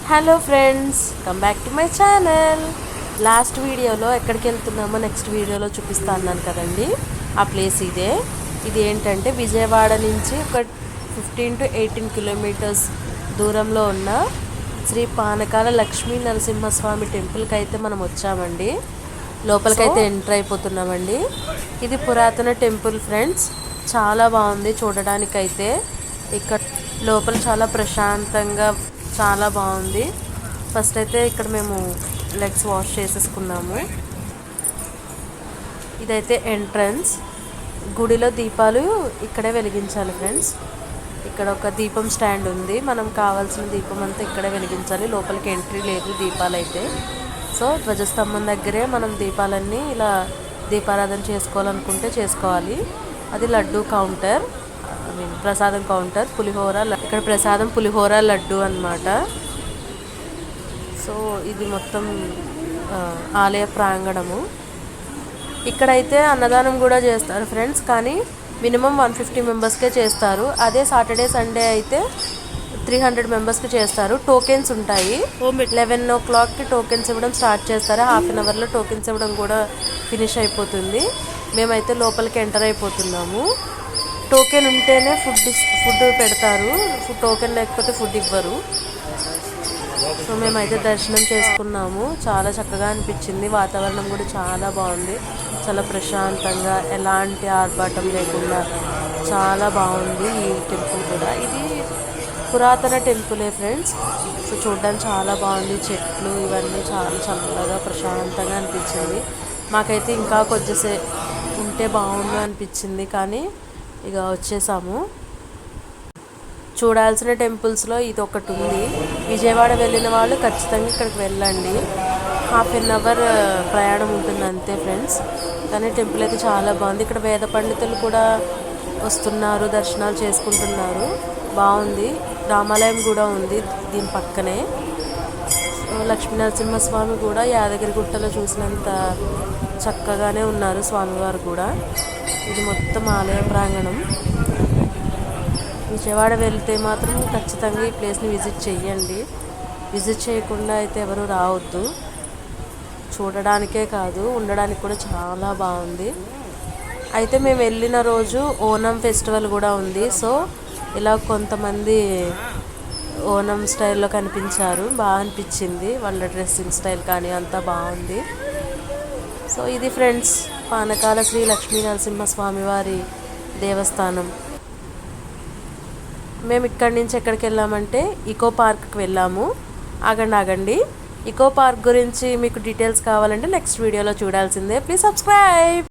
Hello friends, come back to my channel. Last వీడియోలో ఎక్కడికి వెళ్తున్నామో next వీడియోలో చూపిస్తా అన్నాను కదండి. ఆ ప్లేస్ ఇది ఏంటంటే విజయవాడ నుంచి ఒక 15 to 18 కిలోమీటర్స్ దూరంలో ఉన్న శ్రీ పానకాల లక్ష్మీ నరసింహస్వామి టెంపుల్కి అయితే మనం వచ్చామండి. లోపలికైతే ఎంటర్ అయిపోతున్నామండి. ఇది పురాతన టెంపుల్ ఫ్రెండ్స్, చాలా బాగుంది చూడడానికైతే. ఇక్కడ లోపల చాలా ప్రశాంతంగా చాలా బాగుంది. ఫస్ట్ అయితే ఇక్కడ మేము లెగ్స్ వాష్ చేసేసుకున్నాము. ఇదైతే ఎంట్రన్స్. గుడిలో దీపాలు ఇక్కడే వెలిగించాలి ఫ్రెండ్స్. ఇక్కడ ఒక దీపం స్టాండ్ ఉంది, మనం కావాల్సిన దీపం అంతా ఇక్కడే వెలిగించాలి. లోపలికి ఎంట్రీ లేదు దీపాలు అయితే. సో ధ్వజస్తంభం దగ్గరే మనం దీపాలన్నీ ఇలా దీపారాధన చేసుకోవాలనుకుంటే చేసుకోవాలి. అది లడ్డు కౌంటర్, ప్రసాదం కౌంటర్. పులిహోర, ఇక్కడ ప్రసాదం పులిహోర లడ్డు అన్నమాట. సో ఇది మొత్తం ఆలయ ప్రాంగణము. ఇక్కడైతే అన్నదానం కూడా చేస్తారు ఫ్రెండ్స్, కానీ మినిమం 150 మెంబర్స్కే చేస్తారు. అదే సాటర్డే సండే అయితే 300 మెంబర్స్కి చేస్తారు. టోకెన్స్ ఉంటాయి. 11 o'clockకి టోకెన్స్ ఇవ్వడం స్టార్ట్ చేస్తారు. హాఫ్ అన్ అవర్లో టోకెన్స్ ఇవ్వడం కూడా ఫినిష్ అయిపోతుంది. మేమైతే లోపలికి ఎంటర్ అయిపోతున్నాము. టోకెన్ ఉంటేనే ఫుడ్ పెడతారు, టోకెన్ లేకపోతే ఫుడ్ ఇవ్వరు. సో మేమైతే దర్శనం చేసుకున్నాము. చాలా చక్కగా అనిపించింది. వాతావరణం కూడా చాలా బాగుంది, చాలా ప్రశాంతంగా, ఎలాంటి ఆర్భాటం లేకుండా చాలా బాగుంది ఈ టెంపుల్ కూడా. ఇది పురాతన టెంపులే ఫ్రెండ్స్. సో చూడడానికి చాలా బాగుంది. చెట్లు ఇవన్నీ చాలా చల్లగా ప్రశాంతంగా అనిపించింది. మాకైతే ఇంకా కొద్దిసేపు ఉంటే బాగుండు అనిపించింది, కానీ ఇక వచ్చేసాము. చూడాల్సిన టెంపుల్స్లో ఇది ఒకటి ఉంది. విజయవాడ వెళ్ళిన వాళ్ళు ఖచ్చితంగా ఇక్కడికి వెళ్ళండి. హాఫ్ అన్ అవర్ ప్రయాణం ఉంటుంది అంతే ఫ్రెండ్స్, కానీ టెంపుల్ అయితే చాలా బాగుంది. ఇక్కడ వేద పండితులు కూడా వస్తున్నారు, దర్శనాలు చేసుకుంటున్నారు. బాగుంది. రామాలయం కూడా ఉంది దీని పక్కనే. లక్ష్మీ నరసింహస్వామి కూడా యాదగిరి గుట్టలో చూసినంత చక్కగానే ఉన్నారు స్వామివారు కూడా. ఇది మొత్తం ఆలయ ప్రాంగణం. విజయవాడ వెళ్తే మాత్రం ఖచ్చితంగా ఈ ప్లేస్ని విజిట్ చేయండి. విజిట్ చేయకుండా అయితే ఎవరు రావద్దు. చూడడానికే కాదు, ఉండడానికి కూడా చాలా బాగుంది. అయితే మేము వెళ్ళిన రోజు ఓనం ఫెస్టివల్ కూడా ఉంది. సో ఇలా కొంతమంది ఓనం స్టైల్లో కనిపించారు, బాగా అనిపించింది. వాళ్ళ డ్రెస్సింగ్ స్టైల్ కానీ అంతా బాగుంది. సో ఇది ఫ్రెండ్స్ పానకాల శ్రీ లక్ష్మీ నరసింహస్వామి వారి దేవస్థానం. మేము ఇక్కడి నుంచి ఎక్కడికి వెళ్ళామంటే ఇకో పార్క్కి వెళ్ళాము. ఆగండి, ఇకో పార్క్ గురించి మీకు డీటెయిల్స్ కావాలంటే నెక్స్ట్ వీడియోలో చూడాల్సిందే. Please subscribe.